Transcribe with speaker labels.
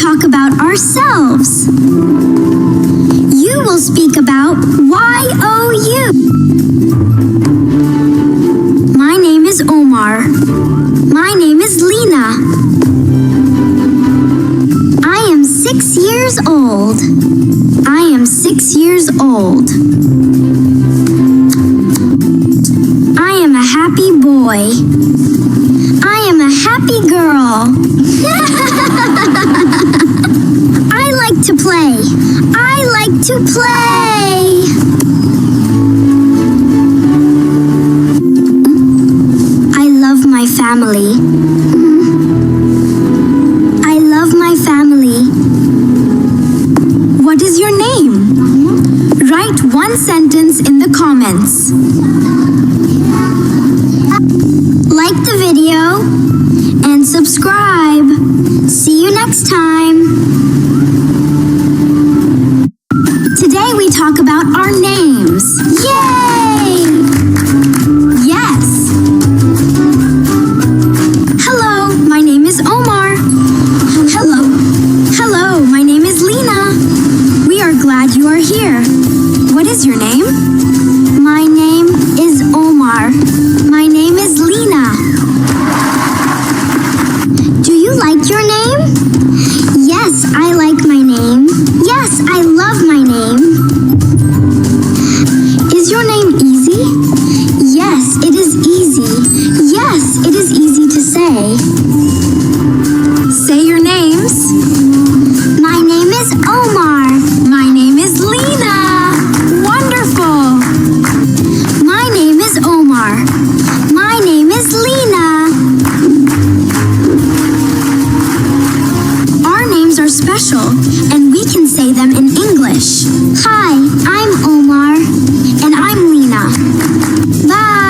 Speaker 1: talk about ourselves. You will speak about YOU. My name is Omar. My name is Lina. I am 6 years old. I am 6 years old. I am a happy boy. I am a happy girl. I like to play. I like to play. I love my family. I love my family. What is your name? Write one sentence in the comments. Like the video and subscribe. See you next time. Today we talk about our names. Yay! Yes! Hello, my name is Omar. Hello. Hello, my name is Lina. We are glad you are here. What is your name? My name is Omar. My name is Lina. Do you like your name? Yes, I like my name. Yes, I love my name. Is your name easy? Yes, it is easy. Yes, it is easy to say. Say your names. My name is Omar. My name is Lina. Wonderful. My name is Omar. My name is Lina. Our names are special, and we can say them in English. Hi, I'm Omar, and I'm Lina. Bye.